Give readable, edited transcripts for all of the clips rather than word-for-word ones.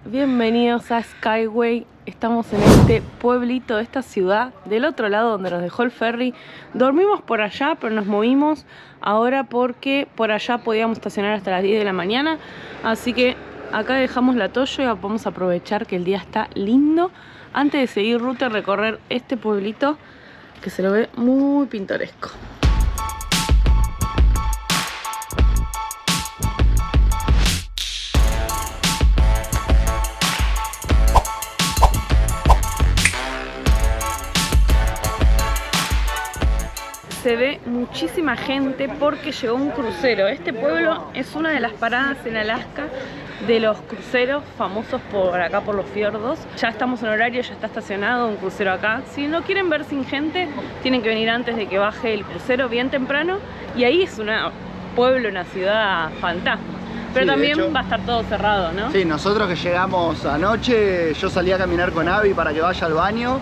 Bienvenidos a Skyway. Estamos en este pueblito de esta ciudad, del otro lado donde nos dejó el ferry. Dormimos por allá, pero nos movimos ahora porque por allá podíamos estacionar hasta las 10 de la mañana. Así que acá dejamos la Toyo y vamos a aprovechar que el día está lindo antes de seguir ruta y recorrer este pueblito que se lo ve muy pintoresco. Se ve muchísima gente porque llegó un crucero. Este pueblo es una de las paradas en Alaska de los cruceros famosos por acá, por los fiordos. Ya estamos en horario, ya está estacionado un crucero acá. Si no quieren ver sin gente, tienen que venir antes de que baje el crucero bien temprano. Y ahí es un pueblo, una ciudad fantasma. Pero sí, también hecho, va a estar todo cerrado, ¿no? Sí, nosotros que llegamos anoche, yo salí a caminar con Abby para que vaya al baño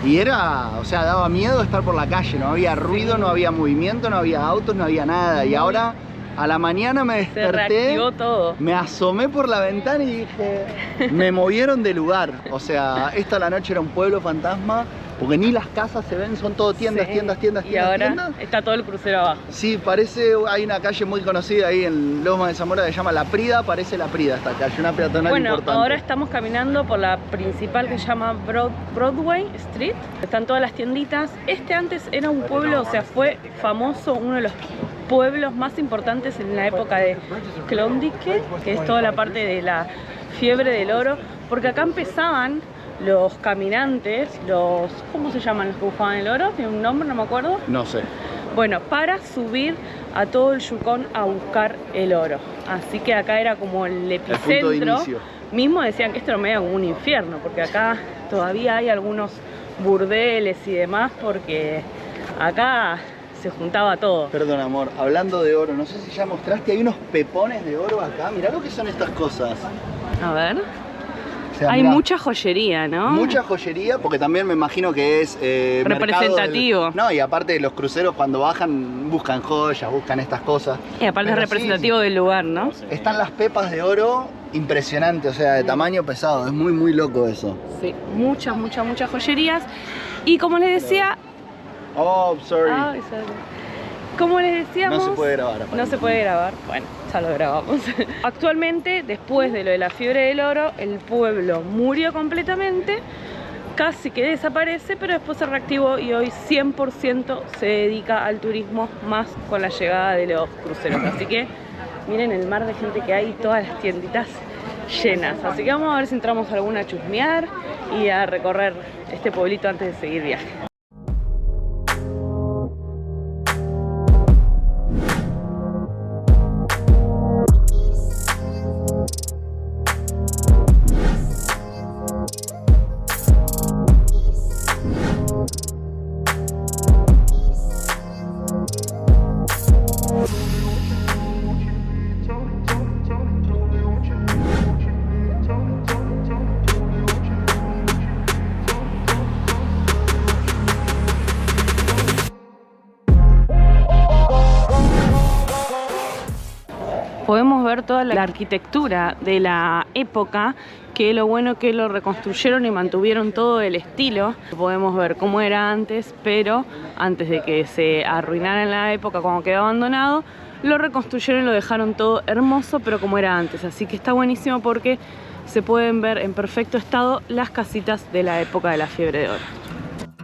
y era, o sea, daba miedo estar por la calle, no había ruido, no había movimiento, no había autos, no había nada. Y ahora a la mañana me desperté, se reactivó todo. Me asomé por la ventana y dije, me movieron de lugar. O sea, esta a la noche era un pueblo fantasma. Porque ni las casas se ven, son todo tiendas, sí, tiendas. Y ahora tiendas. Está todo el crucero abajo. Sí, parece, hay una calle muy conocida ahí en Loma de Zamora que se llama La Prida, parece La Prida esta calle, una peatonal importante. Bueno, ahora estamos caminando por la principal que se llama Broadway Street. Están todas las tienditas. Este antes era un pueblo, o sea, fue famoso, uno de los pueblos más importantes en la época de Klondike, que es toda la parte de la fiebre del oro, porque acá empezaban los caminantes, ¿cómo se llaman los que buscaban el oro? ¿Tiene un nombre? No me acuerdo. No sé. Bueno, para subir a todo el Yukón a buscar el oro. Así que acá era como el epicentro. El punto de inicio. Mismo decían que esto era medio como un infierno, porque acá todavía hay algunos burdeles y demás, porque acá se juntaba todo. Perdón, amor, hablando de oro, no sé si ya mostraste, hay unos pepones de oro acá. Mirá lo que son estas cosas. A ver. O sea, hay mucha joyería, ¿no? Mucha joyería, porque también me imagino que es representativo. No, y aparte los cruceros cuando bajan buscan joyas, buscan estas cosas. Y aparte es representativo del lugar, ¿no? Están las pepas de oro impresionantes, o sea, de tamaño pesado. Es muy, muy loco eso. Sí, muchas joyerías. Y como les decía... Oh, sorry. Como les decíamos... No se puede grabar. No se puede grabar. Bueno, ya lo grabamos. Actualmente, después de lo de la fiebre del oro, el pueblo murió completamente, casi que desaparece, pero después se reactivó y hoy 100% se dedica al turismo, más con la llegada de los cruceros. Así que miren el mar de gente que hay, todas las tienditas llenas. Así que vamos a ver si entramos alguna a chusmear y a recorrer este pueblito antes de seguir viaje. Podemos ver toda la arquitectura de la época, que lo bueno que lo reconstruyeron y mantuvieron todo el estilo. Podemos ver cómo era antes, pero antes de que se arruinara en la época cuando quedó abandonado, lo reconstruyeron y lo dejaron todo hermoso, pero como era antes. Así que está buenísimo porque se pueden ver en perfecto estado las casitas de la época de la fiebre de oro.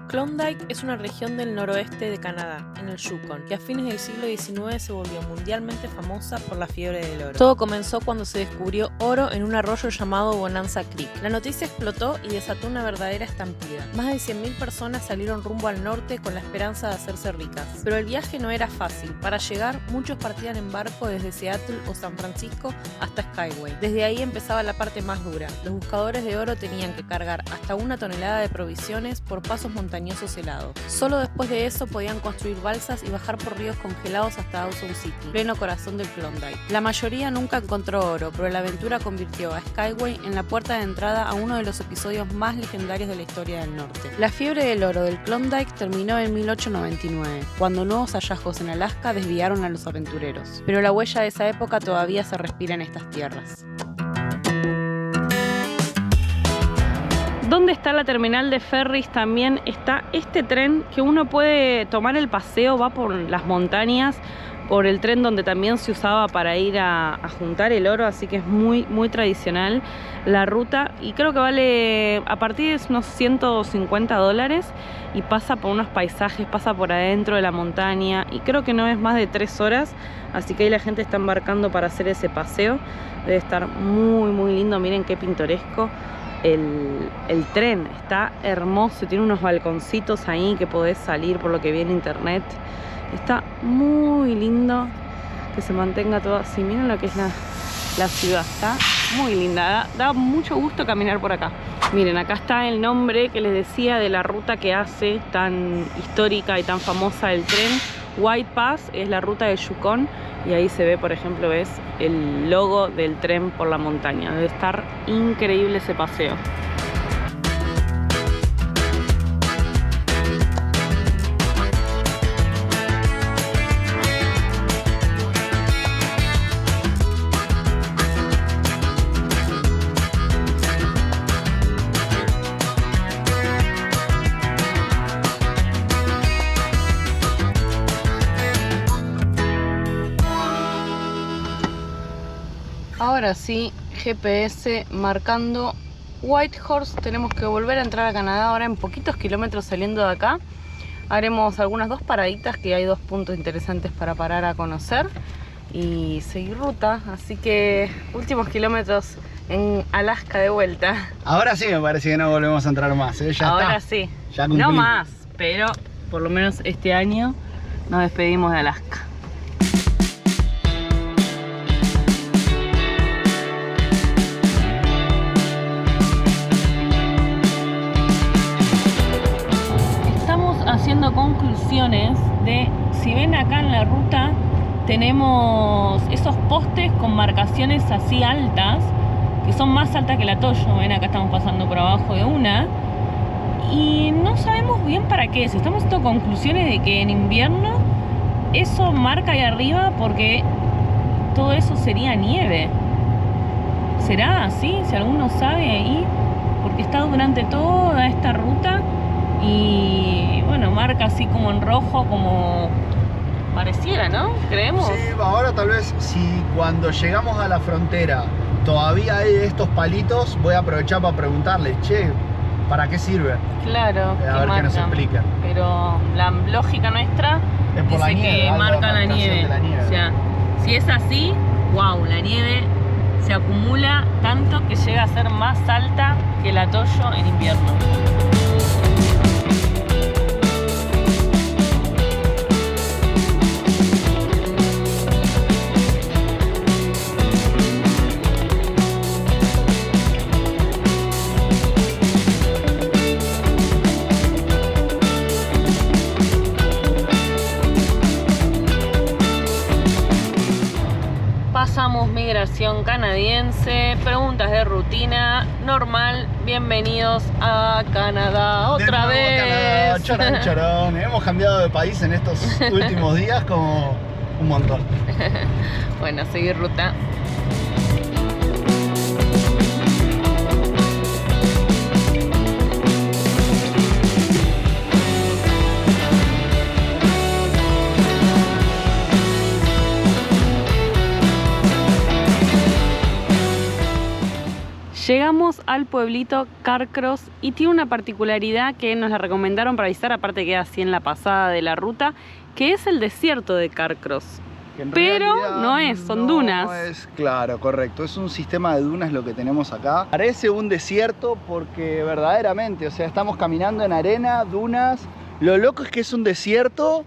Klondike es una región del noroeste de Canadá, en el Yukon, que a fines del siglo XIX se volvió mundialmente famosa por la fiebre del oro. Todo comenzó cuando se descubrió oro en un arroyo llamado Bonanza Creek. La noticia explotó y desató una verdadera estampida. Más de 100.000 personas salieron rumbo al norte con la esperanza de hacerse ricas. Pero el viaje no era fácil. Para llegar, muchos partían en barco desde Seattle o San Francisco hasta Skyway. Desde ahí empezaba la parte más dura. Los buscadores de oro tenían que cargar hasta 1 tonelada de provisiones por pasos montañosos helados. Solo después de eso podían construir balsas y bajar por ríos congelados hasta Dawson City, pleno corazón del Klondike. La mayoría nunca encontró oro, pero la aventura convirtió a Skyway en la puerta de entrada a uno de los episodios más legendarios de la historia del norte. La fiebre del oro del Klondike terminó en 1899, cuando nuevos hallazgos en Alaska desviaron a los aventureros. Pero la huella de esa época todavía se respira en estas tierras. ¿Dónde está la terminal de ferries? También está este tren que uno puede tomar el paseo, va por las montañas, por el tren donde también se usaba para ir a juntar el oro, así que es muy tradicional la ruta y creo que vale a partir de unos $150 y pasa por unos paisajes, pasa por adentro de la montaña y creo que no es más de 3 horas, así que ahí la gente está embarcando para hacer ese paseo. Debe estar muy lindo, miren qué pintoresco. El tren está hermoso, tiene unos balconcitos ahí que podés salir por lo que vi en internet. Está muy lindo que se mantenga todo así. Miren lo que es la ciudad, está muy linda. Da mucho gusto caminar por acá. Miren, acá está el nombre que les decía de la ruta que hace tan histórica y tan famosa el tren. White Pass es la ruta de Yukon y ahí se ve, por ejemplo, ves el logo del tren por la montaña. Debe estar increíble ese paseo. Ahora sí, GPS marcando Whitehorse. Tenemos que volver a entrar a Canadá ahora en poquitos kilómetros saliendo de acá. Haremos algunas 2 paraditas, que hay 2 puntos interesantes para parar a conocer y seguir ruta. Así que últimos kilómetros en Alaska de vuelta. Ahora sí me parece que no volvemos a entrar más, ¿eh? Ya ahora está. Sí, ya no más, pero por lo menos este año nos despedimos de Alaska. Haciendo conclusiones de, si ven acá en la ruta tenemos esos postes con marcaciones así altas, que son más altas que la Toyo. Ven, acá estamos pasando por abajo de una y no sabemos bien para qué. Si estamos haciendo conclusiones de que en invierno eso marca ahí arriba porque todo eso sería nieve. ¿Será así? Si alguno sabe ahí, porque está durante toda esta ruta y bueno, marca así como en rojo, como pareciera, ¿no? ¿Creemos? Sí, ahora tal vez si cuando llegamos a la frontera todavía hay estos palitos, voy a aprovechar para preguntarles, che, ¿para qué sirve? Claro, a ver qué nos explican. Pero la lógica nuestra es por dice la nieve, que marca la nieve. O sea, si es así, wow, la nieve se acumula tanto que llega a ser más alta que la Toyo en invierno. Pasamos migración canadiense, preguntas de rutina, normal, bienvenidos a Canadá otra vez. Canadá, chorón, chorón. Hemos cambiado de país en estos últimos días como un montón. Bueno, seguir ruta. Llegamos al pueblito Carcross y tiene una particularidad que nos la recomendaron para visitar, aparte queda así en la pasada de la ruta, que es el desierto de Carcross. Pero no es, son dunas. No es, claro, correcto. Es un sistema de dunas lo que tenemos acá. Parece un desierto porque verdaderamente, o sea, estamos caminando en arena, dunas. Lo loco es que es un desierto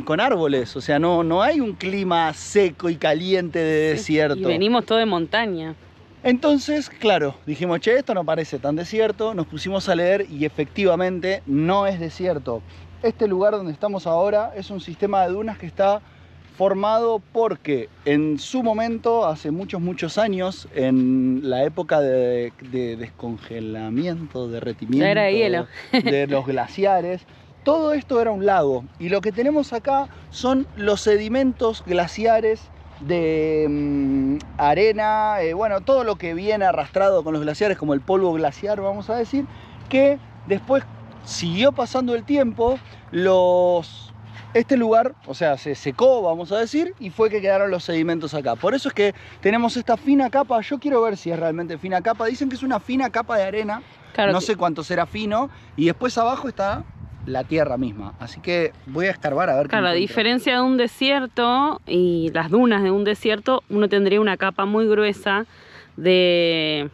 con árboles, o sea, no hay un clima seco y caliente de desierto. Y venimos todo de montaña. Entonces, claro, dijimos, che, esto no parece tan desierto, nos pusimos a leer y efectivamente no es desierto. Este lugar donde estamos ahora es un sistema de dunas que está formado porque en su momento, hace muchos años, en la época de descongelamiento, derretimiento era hielo. De los glaciares, todo esto era un lago y lo que tenemos acá son los sedimentos glaciares de arena, bueno, todo lo que viene arrastrado con los glaciares, como el polvo glaciar, vamos a decir, que después siguió pasando el tiempo, este lugar, o sea, se secó, vamos a decir, y fue que quedaron los sedimentos acá. Por eso es que tenemos esta fina capa. Yo quiero ver si es realmente fina capa. Dicen que es una fina capa de arena, claro, no sé cuánto será fino, y después abajo está la tierra misma. Así que voy a escarbar a ver qué Claro, a encuentro. diferencia de un desierto y las dunas de un desierto, uno tendría una capa muy gruesa de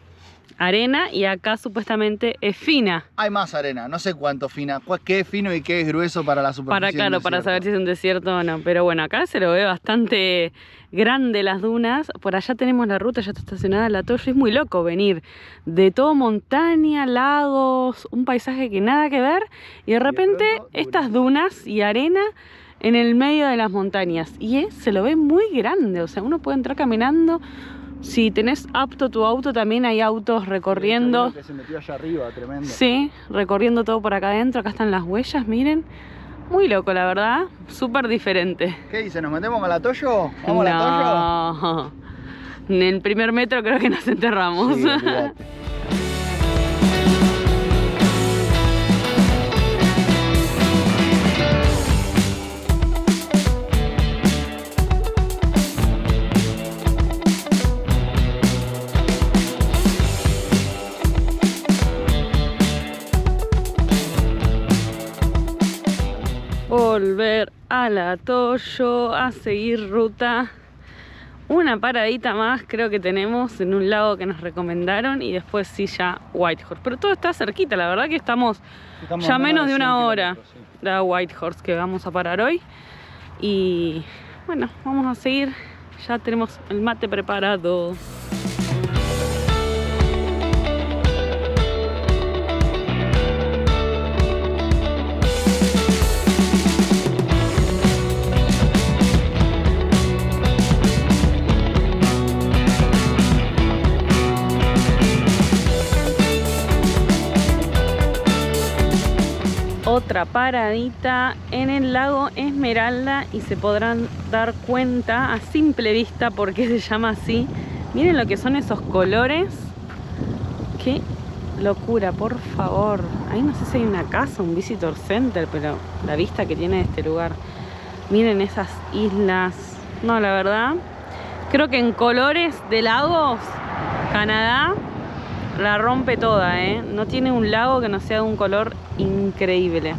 arena y acá supuestamente es fina. Hay más arena, no sé cuánto fina, qué es fino y qué es grueso para la superficie. Claro, para saber si es un desierto o no. Pero bueno, acá se lo ve bastante grande las dunas. Por allá tenemos la ruta, ya está estacionada la Toyo. Es muy loco venir de todo montaña, lagos, un paisaje que nada que ver. Y de repente estas dunas y arena en el medio de las montañas. Y se lo ve muy grande, o sea, uno puede entrar caminando. Si tenés apto tu auto, también hay autos recorriendo. Que se metió allá arriba, tremendo. Sí, recorriendo todo por acá adentro. Acá están las huellas, miren. Muy loco, la verdad. Súper diferente. ¿Qué dice? ¿Nos metemos con la Toyo? ¿Vamos a la Toyo? No. En el primer metro creo que nos enterramos. Sí, olvidate. Volver a la Toyo, a seguir ruta. Una paradita más creo que tenemos en un lago que nos recomendaron y después sí ya Whitehorse. Pero todo está cerquita, la verdad que estamos ya menos de una hora. Sí. La Whitehorse que vamos a parar hoy. Y bueno, vamos a seguir. Ya tenemos el mate preparado. Otra paradita en el lago Esmeralda y se podrán dar cuenta a simple vista por qué se llama así. Miren lo que son esos colores. Qué locura, por favor. Ahí no sé si hay una casa, un visitor center, pero la vista que tiene este lugar. Miren esas islas. No, la verdad, creo que en colores de lagos, Canadá la rompe toda, ¿eh? No tiene un lago que no sea de un color increíble.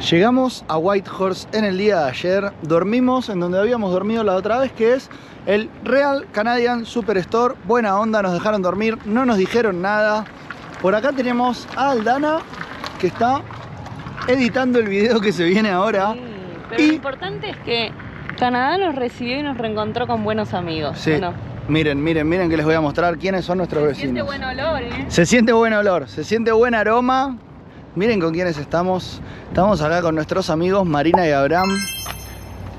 Llegamos a Whitehorse en el día de ayer, dormimos en donde habíamos dormido la otra vez, que es el Real Canadian Superstore. Buena onda, nos dejaron dormir, no nos dijeron nada. Por acá tenemos a Aldana, que está editando el video que se viene ahora. Sí, pero lo importante es que Canadá nos recibió y nos reencontró con buenos amigos. Sí. ¿No? Miren que les voy a mostrar quiénes son nuestros vecinos. Se siente buen olor, ¿eh? Se siente buen olor, se siente buen aroma. Miren con quiénes estamos. Estamos acá con nuestros amigos Marina y Abraham.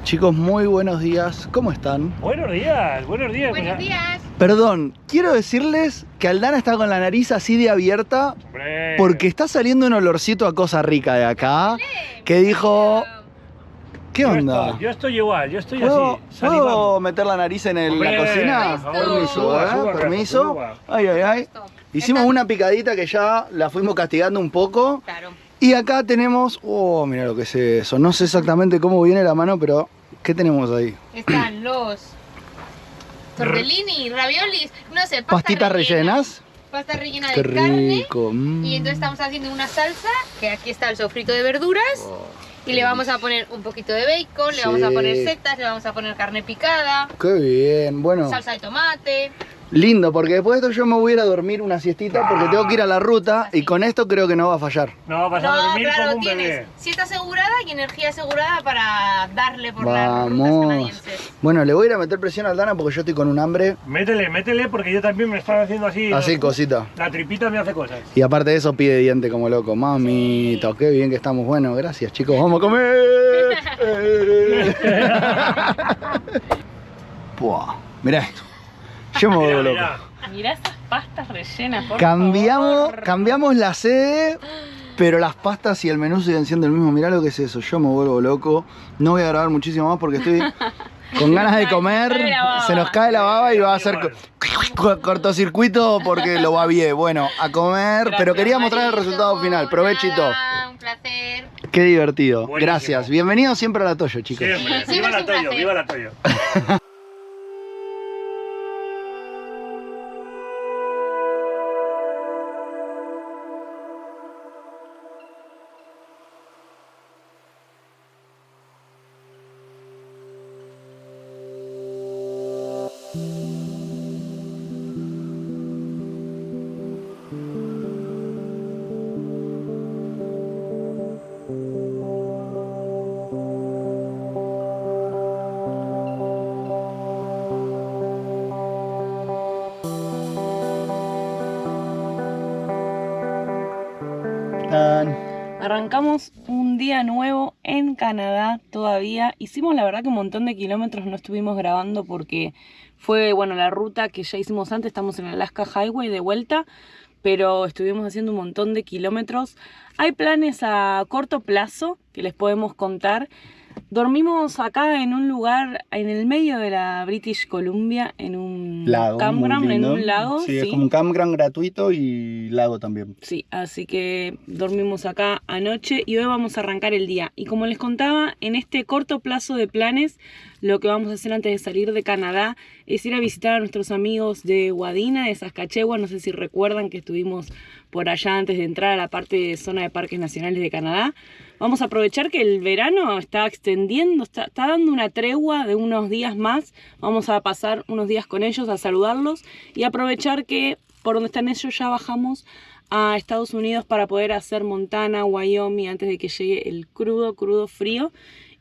Chicos, muy buenos días. ¿Cómo están? Buenos días, buenos días. Buenos días. Perdón, quiero decirles que Aldana está con la nariz así de abierta Hombre. porque está saliendo un olorcito a cosa rica de acá. Que dijo... ¿Qué onda? Yo estoy igual, yo estoy ¿Puedo, así, salivando. ¿puedo meter la nariz en la Hombre, cocina? por favor, Permiso, suba, permiso. suba. Ay, ay, ay. Hicimos una picadita que ya la fuimos castigando un poco. Claro. Y acá tenemos... Oh, mira lo que es eso. No sé exactamente cómo viene la mano, pero... ¿Qué tenemos ahí? Están los tortellini, raviolis, no sé, pasta ¿Pastitas rellena. rellenas? Pasta rellena Qué de carne. rico. Y entonces estamos haciendo una salsa, que aquí está el sofrito de verduras. Y le vamos a poner un poquito de bacon, le vamos a Sí. poner setas, le vamos a poner carne picada, Qué bien. Bueno, salsa de tomate. Lindo, porque después de esto yo me voy a ir a dormir una siestita porque tengo que ir a la ruta y con esto creo que no va a fallar. No, vas a dormir como un bebé. Siesta asegurada y energía asegurada para darle por las rutas Vamos. canadienses. Bueno, le voy a ir a meter presión al Dana porque yo estoy con un hambre. Métele, porque yo también me estaba haciendo así. Así, cosita. La tripita me hace cosas. Y aparte de eso pide diente como loco. Mamita, qué bien que estamos. Bueno, gracias chicos, vamos a comer. Buah, mirá esto. Yo me vuelvo loco. Mirá esas pastas rellenas, por favor. Cambiamos la sede, pero las pastas y el menú siguen siendo el mismo. Mirá lo que es eso, yo me vuelvo loco. No voy a grabar muchísimo más porque estoy con ganas de comer. Se nos cae la baba y va a ser cortocircuito porque lo babié. Bueno, a comer, pero quería mostrar el resultado final. Provechito. Un placer. Qué divertido. Buenísimo. Gracias. Bienvenidos siempre a La Toyo, chicos. Siempre. Siempre Viva es la un Toyo, placer. viva la Toyo. Arrancamos un día nuevo en Canadá todavía. Hicimos la verdad que un montón de kilómetros, no estuvimos grabando porque fue, bueno, la ruta que ya hicimos antes. Estamos en el Alaska Highway de vuelta, pero estuvimos haciendo un montón de kilómetros. Hay planes a corto plazo que les podemos contar. Dormimos acá en un lugar en el medio de la British Columbia, en un Lago, campground, muy en lindo. un lago. Sí, es como un campground gratuito y lago también. Sí, así que dormimos acá anoche y hoy vamos a arrancar el día. Y como les contaba, en este corto plazo de planes, lo que vamos a hacer antes de salir de Canadá es ir a visitar a nuestros amigos de Wadena, de Saskatchewan. No sé si recuerdan que estuvimos por allá antes de entrar a la parte de zona de parques nacionales de Canadá. Vamos a aprovechar que el verano está extendiendo, está dando una tregua de unos días más. Vamos a pasar unos días con ellos, a saludarlos y aprovechar que por donde están ellos ya bajamos a Estados Unidos para poder hacer Montana, Wyoming antes de que llegue el crudo frío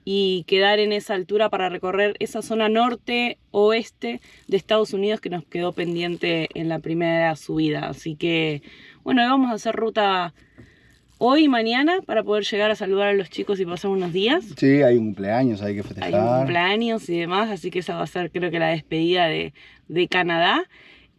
y quedar en esa altura para recorrer esa zona norte-oeste de Estados Unidos que nos quedó pendiente en la primera subida. Así que, bueno, vamos a hacer ruta hoy y mañana para poder llegar a saludar a los chicos y pasar unos días. Sí, hay un cumpleaños, hay que festejar. Hay un cumpleaños y demás, así que esa va a ser creo que la despedida de Canadá.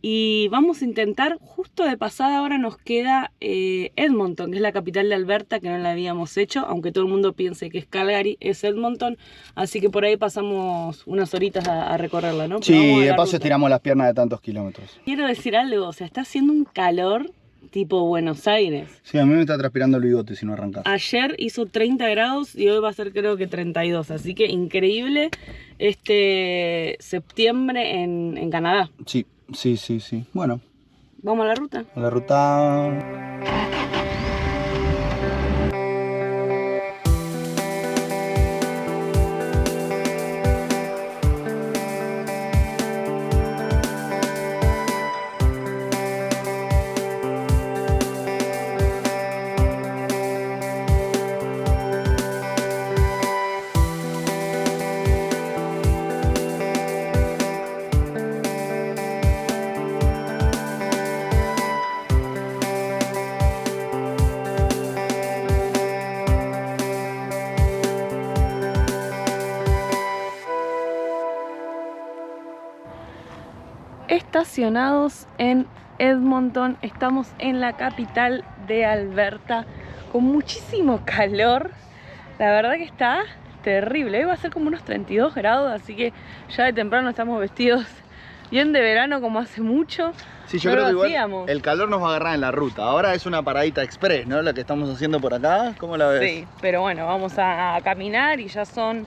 Y vamos a intentar, justo de pasada ahora nos queda Edmonton, que es la capital de Alberta, que no la habíamos hecho, aunque todo el mundo piense que es Calgary, es Edmonton, así que por ahí pasamos unas horitas a recorrerla, ¿no? Pero Sí, vamos a de la paso ruta. estiramos las piernas de tantos kilómetros. Quiero decir algo, o sea, está haciendo un calor tipo Buenos Aires. Sí, a mí me está transpirando el bigote si no arrancas. Ayer hizo 30 grados y hoy va a ser creo que 32, así que increíble este septiembre en Canadá. Sí. Bueno, ¿Vamos a la ruta? a la ruta. Estacionados en Edmonton, estamos en la capital de Alberta con muchísimo calor. La verdad que está terrible. Hoy va a ser como unos 32 grados, así que ya de temprano estamos vestidos bien de verano como hace mucho. Sí, yo No creo lo que igual hacíamos. el calor nos va a agarrar en la ruta. Ahora es una paradita express, ¿no? La que estamos haciendo por acá. ¿Cómo la ves? Sí, pero bueno, vamos a caminar y ya son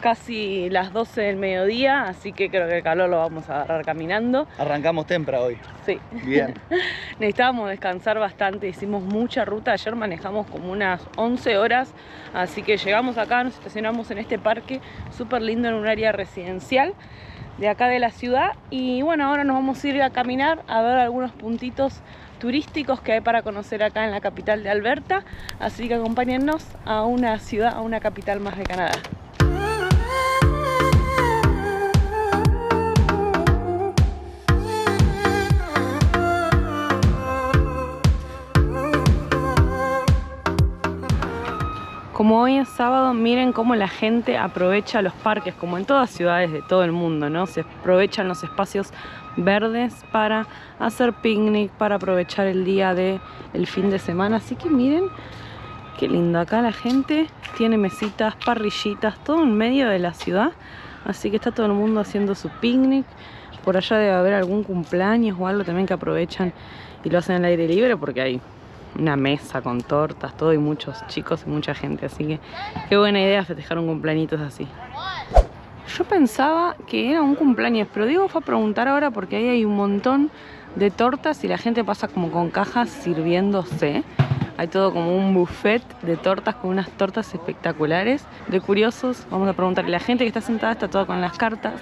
casi las 12 del mediodía, así que creo que el calor lo vamos a agarrar caminando. Arrancamos temprano hoy. Sí. Bien. Necesitábamos descansar bastante, hicimos mucha ruta, ayer manejamos como unas 11 horas, así que llegamos acá, nos estacionamos en este parque súper lindo en un área residencial. de acá de la ciudad. Y bueno, ahora nos vamos a ir a caminar a ver algunos puntitos turísticos que hay para conocer acá en la capital de Alberta. Así que acompáñennos a una ciudad, a una capital más de Canadá. Como hoy es sábado, miren cómo la gente aprovecha los parques, como en todas ciudades de todo el mundo, ¿no? Se aprovechan los espacios verdes para hacer picnic, para aprovechar el día del fin de semana. Así que miren qué lindo. Acá la gente tiene mesitas, parrillitas, todo en medio de la ciudad. Así que está todo el mundo haciendo su picnic. Por allá debe haber algún cumpleaños o algo también que aprovechan y lo hacen al aire libre porque hay una mesa con tortas, todo, y muchos chicos y mucha gente, así que qué buena idea festejar un cumpleaños así. Yo pensaba que era un cumpleaños, pero Diego fue a preguntar ahora porque ahí hay un montón de tortas y la gente pasa como con cajas sirviéndose. Hay todo como un buffet de tortas con unas tortas espectaculares. De curiosos, vamos a preguntarle. La gente que está sentada está toda con las cartas,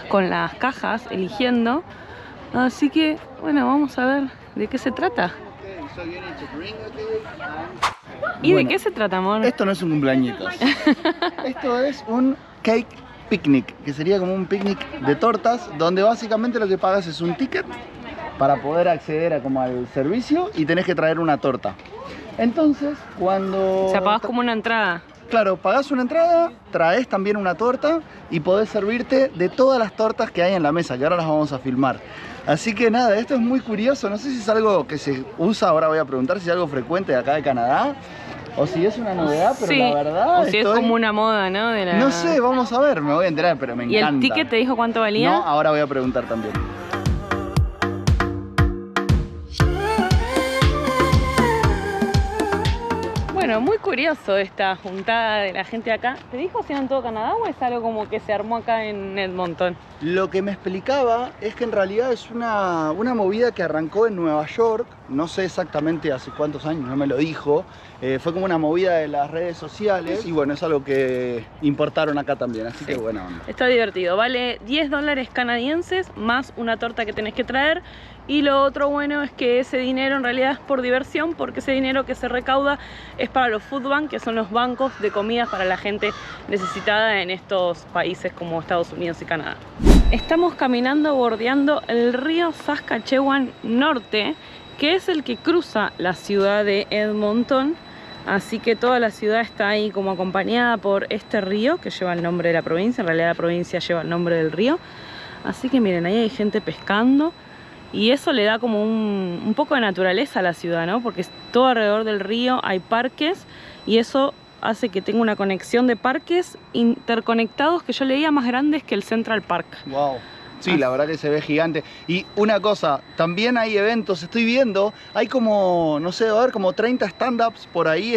con las cajas, eligiendo. Así que, bueno, vamos a ver de qué se trata. ¿Y Bueno, de qué se trata, amor? Esto no es un cumpleañitos. Esto es un cake picnic, que sería como un picnic de tortas, donde básicamente lo que pagas es un ticket para poder acceder a como al servicio y tenés que traer una torta. Entonces, cuando... O sea, pagás como una entrada. Claro, pagás una entrada, traes también una torta y podés servirte de todas las tortas que hay en la mesa, que ahora las vamos a filmar. Así que nada, esto es muy curioso, no sé si es algo que se usa, ahora voy a preguntar si es algo frecuente de acá de Canadá o si es una novedad, pero Sí, la verdad o si es como una moda, ¿no? No sé, vamos a ver, me voy a enterar, pero me ¿Y encanta. el ticket te dijo cuánto valía? No, ahora voy a preguntar también. Bueno, muy curioso esta juntada de la gente acá. ¿Te dijo si era en todo Canadá o es algo como que se armó acá en Edmonton? Lo que me explicaba es que en realidad es una movida que arrancó en Nueva York, no sé exactamente hace cuántos años, no me lo dijo, fue como una movida de las redes sociales y bueno, es algo que importaron acá también, así que buena onda. Está divertido, vale $10 canadienses más una torta que tenés que traer. Y lo otro bueno es que ese dinero en realidad es por diversión, porque ese dinero que se recauda es para los food bank, que son los bancos de comidas para la gente necesitada en estos países como Estados Unidos y Canadá. Estamos caminando bordeando el río Saskatchewan Norte, que es el que cruza la ciudad de Edmonton. Así que toda la ciudad está ahí como acompañada por este río que lleva el nombre de la provincia. En realidad la provincia lleva el nombre del río. Así que miren, ahí hay gente pescando. Y eso le da como un poco de naturaleza a la ciudad, ¿no? Porque todo alrededor del río hay parques y eso hace que tenga una conexión de parques interconectados que yo leía más grandes que el Central Park. Wow. Sí, la verdad que se ve gigante. Y una cosa, también hay eventos, estoy viendo, hay como, no sé, va a haber como 30 stand-ups por ahí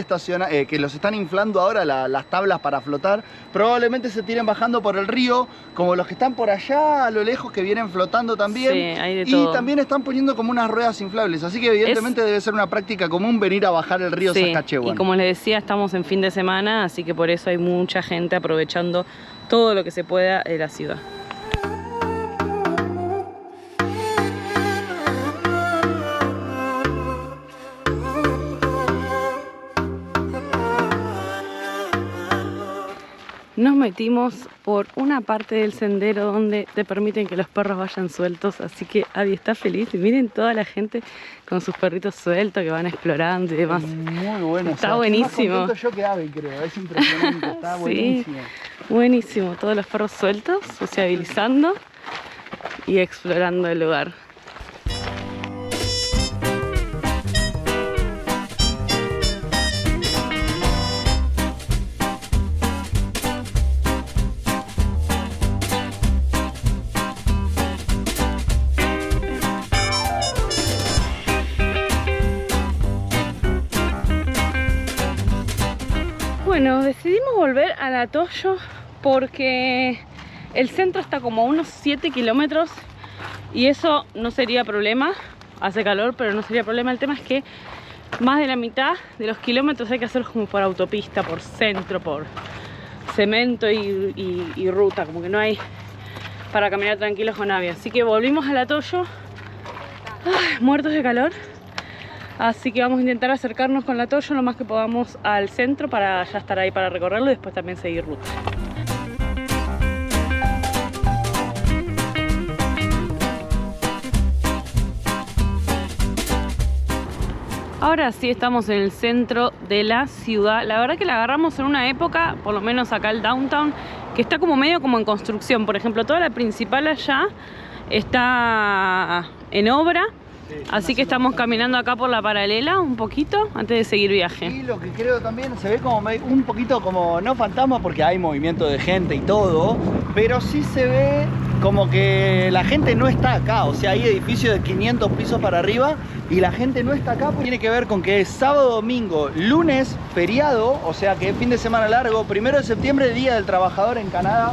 que los están inflando ahora las tablas para flotar. Probablemente se tiren bajando por el río, como los que están por allá a lo lejos que vienen flotando también. Sí, hay de y todo. también están poniendo como unas ruedas inflables, así que evidentemente debe ser una práctica común venir a bajar el río Saskatchewan. Y como les decía, estamos en fin de semana, así que por eso hay mucha gente aprovechando todo lo que se pueda de la ciudad. Nos metimos por una parte del sendero donde te permiten que los perros vayan sueltos, así que Abby está feliz y miren toda la gente con sus perritos sueltos que van explorando y demás. Muy bueno. Está buenísimo. Más contento yo que Abby, creo, es impresionante, está buenísimo. Buenísimo, todos los perros sueltos, sociabilizando y explorando el lugar. Bueno, decidimos volver al Atocho porque el centro está como a unos 7 kilómetros y eso no sería problema. Hace calor, pero no sería problema. El tema es que más de la mitad de los kilómetros hay que hacerlos como por autopista, por centro, por cemento y ruta. Como que no hay para caminar tranquilos con Abby. Así que volvimos al Atoyo, muertos de calor. Así que vamos a intentar acercarnos con el Atoyo lo más que podamos al centro para ya estar ahí para recorrerlo y después también seguir ruta. Ahora sí estamos en el centro de la ciudad. La verdad que la agarramos en una época, por lo menos acá el downtown, que está como medio como en construcción. Por ejemplo, toda la principal allá está en obra. Sí, así que estamos caminando acá por la paralela un poquito antes de seguir viaje. Y lo que creo también se ve como un poquito como, no fantasma porque hay movimiento de gente y todo, pero sí se ve como que la gente no está acá. O sea, hay edificios de 500 pisos para arriba y la gente no está acá. Tiene que ver con que es sábado, domingo, lunes, feriado, o sea que es fin de semana largo, 1 de septiembre, Día del Trabajador en Canadá.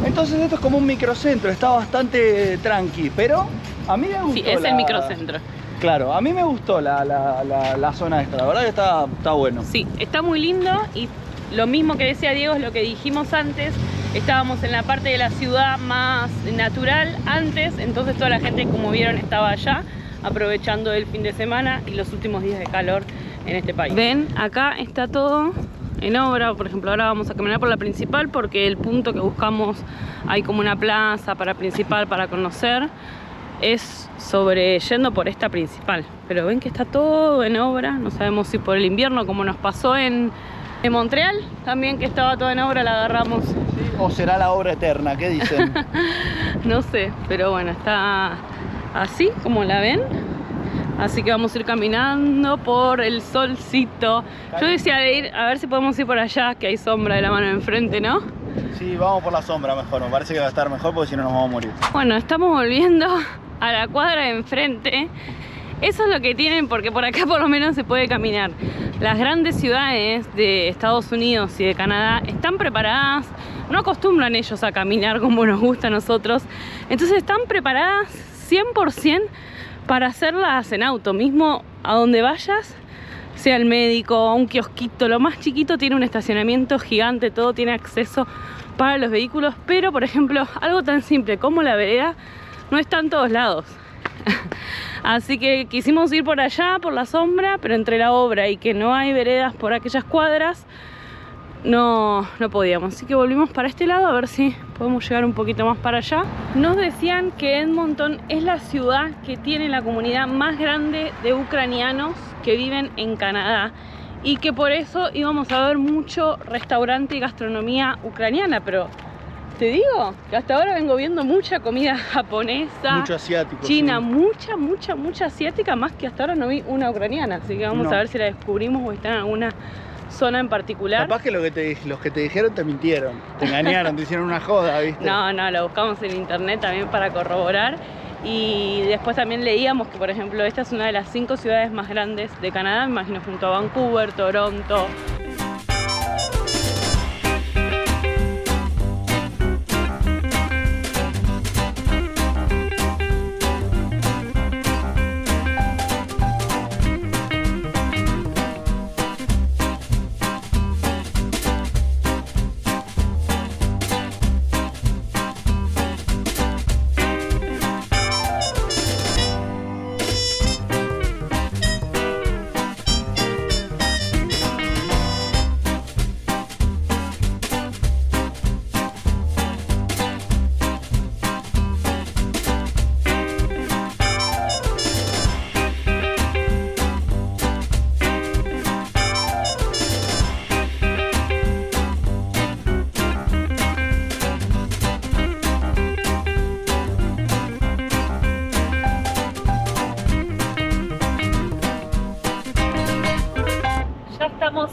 Entonces esto es como un microcentro, está bastante tranqui, pero a mí me gustó. Sí, es el microcentro. Claro, a mí me gustó la zona esta, la verdad que está bueno. Sí, está muy lindo y lo mismo que decía Diego es lo que dijimos antes. Estábamos en la parte de la ciudad más natural antes, entonces toda la gente, como vieron, estaba allá aprovechando el fin de semana y los últimos días de calor en este país. Ven, acá está todo en obra. Por ejemplo, ahora vamos a caminar por la principal porque el punto que buscamos, hay como una plaza para principal para conocer, es sobre yendo por esta principal. Pero ven que está todo en obra, no sabemos si por el invierno, como nos pasó en Montreal, también que estaba todo en obra, la agarramos. ¿Sí? ¿O será la obra eterna? ¿Qué dicen? No sé, pero bueno, está así como la ven. Así que vamos a ir caminando por el solcito. Yo decía de ir, a ver si podemos ir por allá, que hay sombra de la mano enfrente, ¿no? Sí, vamos por la sombra mejor, me parece que va a estar mejor porque si no nos vamos a morir. Bueno, estamos volviendo a la cuadra de enfrente. Eso es lo que tienen, porque por acá por lo menos se puede caminar. Las grandes ciudades de Estados Unidos y de Canadá están preparadas, no acostumbran ellos a caminar como nos gusta a nosotros, entonces están preparadas 100% para hacerlas en auto, mismo a donde vayas, sea el médico, un kiosquito, lo más chiquito tiene un estacionamiento gigante, todo tiene acceso para los vehículos, pero por ejemplo, algo tan simple como la vereda no está en todos lados. Así que quisimos ir por allá, por la sombra, pero entre la obra y que no hay veredas por aquellas cuadras, no podíamos. Así que volvimos para este lado a ver si podemos llegar un poquito más para allá. Nos decían que Edmonton es la ciudad que tiene la comunidad más grande de ucranianos que viven en Canadá y que por eso íbamos a ver mucho restaurante y gastronomía ucraniana, pero te digo que hasta ahora vengo viendo mucha comida japonesa, mucho asiático, china, sí. mucha asiática, más que hasta ahora no vi una ucraniana, así que vamos a ver si la descubrimos o está en alguna zona en particular. Capaz que los que te dijeron te mintieron, te engañaron, te hicieron una joda, ¿viste? No, lo buscamos en internet también para corroborar. Y después también leíamos que, por ejemplo, esta es una de las 5 ciudades más grandes de Canadá, me imagino junto a Vancouver, Toronto.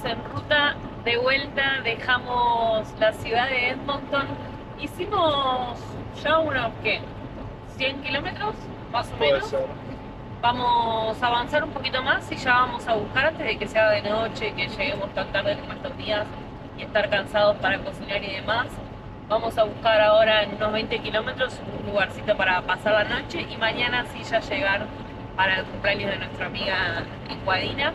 En ruta de vuelta, dejamos la ciudad de Edmonton, hicimos ya unos, ¿qué? 100 kilómetros, más o menos. Vamos a avanzar un poquito más y ya vamos a buscar antes de que sea de noche, que lleguemos tan tarde como estos días y estar cansados para cocinar y demás. Vamos a buscar ahora en unos 20 kilómetros un lugarcito para pasar la noche y mañana sí ya llegar para el cumpleaños de nuestra amiga en Guadina.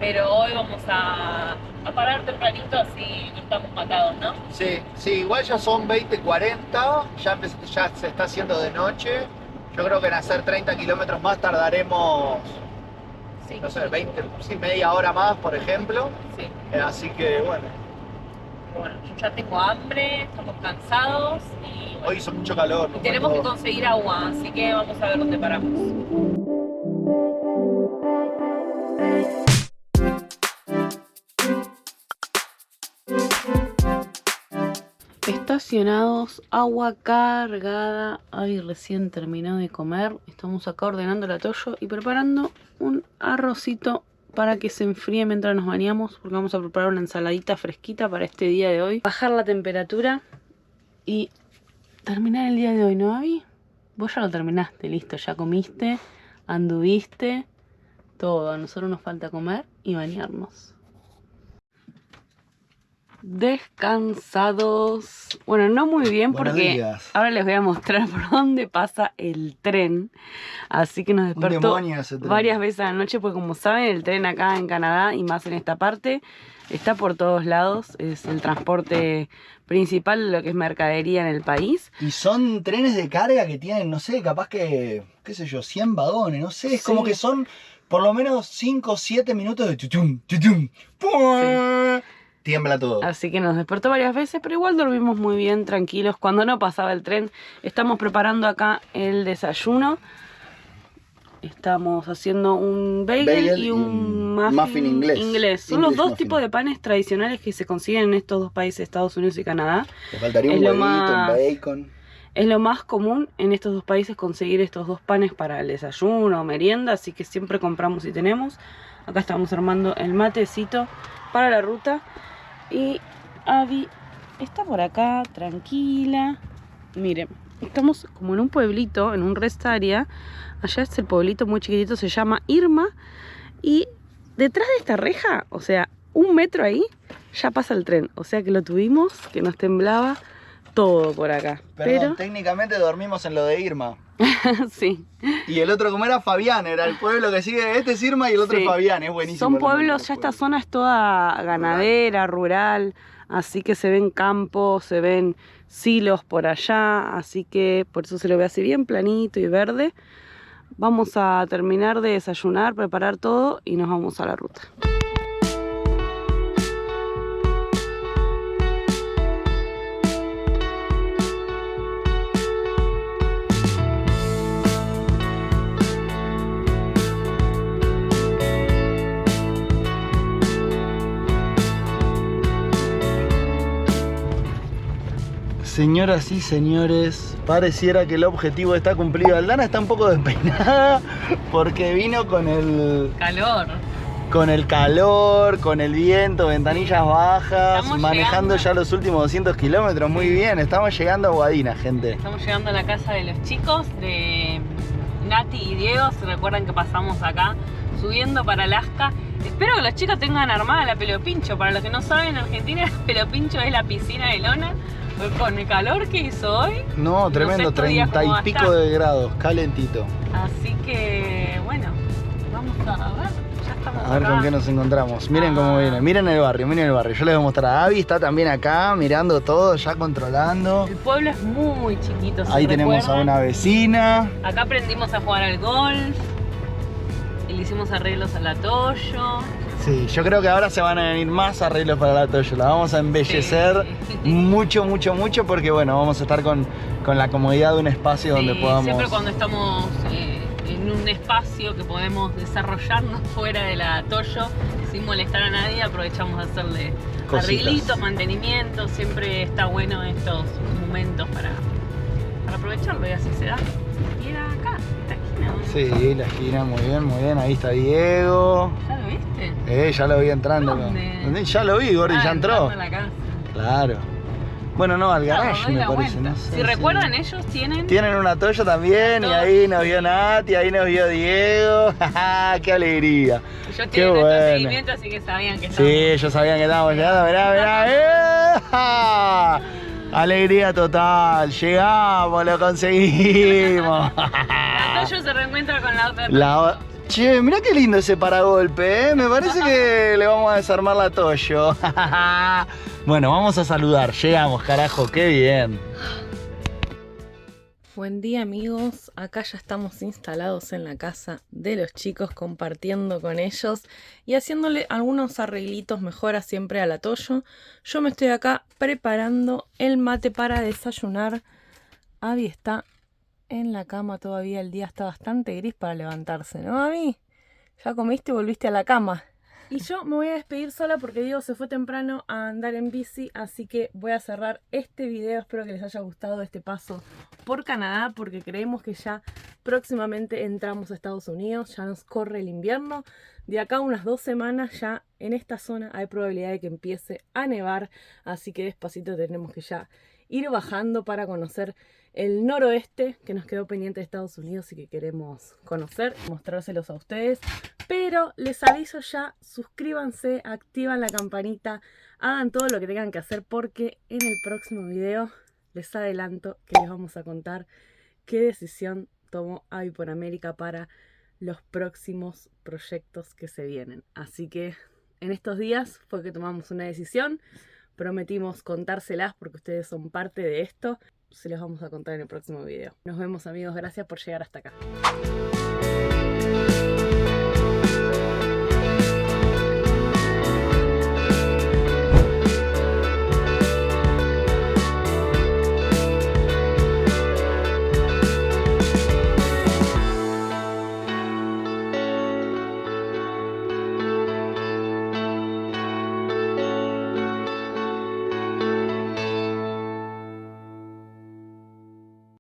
pero hoy vamos a parar tempranito, así no estamos matados, ¿no? Sí, sí, igual ya son 20:40, ya se está haciendo de noche. Yo creo que en hacer 30 kilómetros más tardaremos, Sí. no sé, 20, sí, media hora más, por ejemplo. Sí. Así que bueno, Bueno, yo ya tengo hambre, estamos cansados y, bueno, hoy hizo mucho calor. y tenemos que conseguir agua, así que vamos a ver dónde paramos. Estacionados, agua cargada. Ay, recién terminado de comer. Estamos acá ordenando el atollo y preparando un arrocito para que se enfríe mientras nos bañamos, porque vamos a preparar una ensaladita fresquita para este día de hoy. Bajar la temperatura y terminar el día de hoy, ¿no, Abby? Vos ya lo terminaste, listo, ya comiste, anduviste, todo. A nosotros nos falta comer y bañarnos. Descansados. Bueno, no muy bien Buenos porque días. ahora les voy a mostrar por dónde pasa el tren. Así que nos despertó demonio ese tren. varias veces a la noche, porque como saben, el tren acá en Canadá y más en esta parte está por todos lados. Es el transporte principal de lo que es mercadería en el país. Y son trenes de carga que tienen, no sé, capaz que, qué sé yo, 100 vagones, no sé, es Sí. como que son por lo menos 5 o 7 minutos de tutum, tutum, ¡pum! Tiembla todo. Así que nos despertó varias veces, pero igual dormimos muy bien, tranquilos. Cuando no pasaba el tren, estamos preparando acá el desayuno. Estamos haciendo un bagel y un muffin inglés. Son los English dos muffin. tipos de panes tradicionales que se consiguen en estos dos países, Estados Unidos y Canadá. Te faltaría un es lo huevito, más- un bacon. Es lo más común en estos dos países conseguir estos dos panes para el desayuno o merienda, así que siempre compramos y tenemos. Acá estamos armando el matecito para la ruta. Y Abby está por acá, tranquila. Miren, estamos como en un pueblito, en un rest area. Allá es el pueblito muy chiquitito, se llama Irma. Y detrás de esta reja, o sea, 1 metro ahí, ya pasa el tren. O sea que lo tuvimos, que nos temblaba todo por acá. Perdón, técnicamente dormimos en lo de Irma. Sí. Y el otro, como era Fabián, era el pueblo que sigue. Este es Irma y el otro Sí. es Fabián, es buenísimo. Son el nombre de pueblos, los ya esta pueblos. zona es toda ganadera, rural, así que se ven campos, se ven silos por allá, así que por eso se lo ve así bien planito y verde. Vamos a terminar de desayunar, preparar todo y nos vamos a la ruta. Señoras y señores, pareciera que el objetivo está cumplido. Aldana está un poco despeinada porque vino con el Calor. calor, con el viento, ventanillas bajas, Estamos manejando llegando. ya los últimos 200 kilómetros. Muy bien, estamos llegando a Guadina, gente. Estamos llegando a la casa de los chicos, de Nati y Diego. Se recuerdan que pasamos acá subiendo para Alaska. Espero que los chicos tengan armada la Pelopincho. Para los que no saben, en Argentina la Pelopincho es la piscina de lona. Con el calor que hizo hoy. No, tremendo, estos días 30 cómo va y a pico estar. de grados, calentito. Así que, bueno, vamos a ver. Ya estamos A ver acá. con qué nos encontramos. Miren cómo viene, miren el barrio, miren el barrio. Yo les voy a mostrar a Abby, está también acá, mirando todo, ya controlando. El pueblo es muy chiquito. ¿se Ahí tenemos a recuerdan? una vecina. Acá aprendimos a jugar al golf. Y le hicimos arreglos al atollo. Sí, yo creo que ahora se van a venir más arreglos para la Toyo. La vamos a embellecer Sí. mucho, mucho, mucho porque bueno, vamos a estar con la comodidad de un espacio donde Sí, podamos... siempre cuando estamos en un espacio que podemos desarrollarnos fuera del atollo sin molestar a nadie, aprovechamos de hacerle Cositas. arreglitos, mantenimiento. Siempre está bueno estos momentos para aprovecharlo y así se da. Y era acá, esta esquina. ¿no? Sí, la esquina, muy bien, ahí está Diego. ¿Ya lo viste? Ya lo vi entrando. ¿Dónde? Ya lo vi, Gordi, ya entró. entrando a la casa. Claro. Bueno, no, al Claro, garage doy me la parece, vuelta. no sé. Si recuerdan, ellos tienen... Tienen una Toyo también y Una ahí Toyo, nos vio sí. Nati, ahí nos vio Diego. ¡Qué alegría! Ellos Qué tienen nuestro bueno. seguimiento, así que sabían que Sí, ellos sabían que estábamos llegando, mirá. Alegría total, llegamos, lo conseguimos. La Toyo se reencuentra con la otra. La o- Che, mirá qué lindo ese paragolpe, ¿eh? Me parece que le vamos a desarmar la Toyo. Bueno, vamos a saludar. Llegamos, carajo, qué bien. Buen día amigos, acá ya estamos instalados en la casa de los chicos compartiendo con ellos y haciéndole algunos arreglitos, mejoras siempre a la Toyo. Yo me estoy acá preparando el mate para desayunar. Abby está en la cama todavía, el día está bastante gris para levantarse, ¿no Abby? ¿Ya comiste y volviste a la cama? Y yo me voy a despedir sola porque Diego se fue temprano a andar en bici, así que voy a cerrar este video. Espero que les haya gustado este paso por Canadá porque creemos que ya próximamente entramos a Estados Unidos, ya nos corre el invierno. De acá a unas 2 semanas ya en esta zona hay probabilidad de que empiece a nevar, así que despacito tenemos que ya ir bajando para conocer el noroeste que nos quedó pendiente de Estados Unidos y que queremos conocer, mostrárselos a ustedes. Pero les aviso ya, suscríbanse, activan la campanita, hagan todo lo que tengan que hacer porque en el próximo video les adelanto que les vamos a contar qué decisión tomó Abby por América para los próximos proyectos que se vienen. Así que en estos días fue que tomamos una decisión, prometimos contárselas porque ustedes son parte de esto. Se los vamos a contar en el próximo video. Nos vemos amigos, gracias por llegar hasta acá.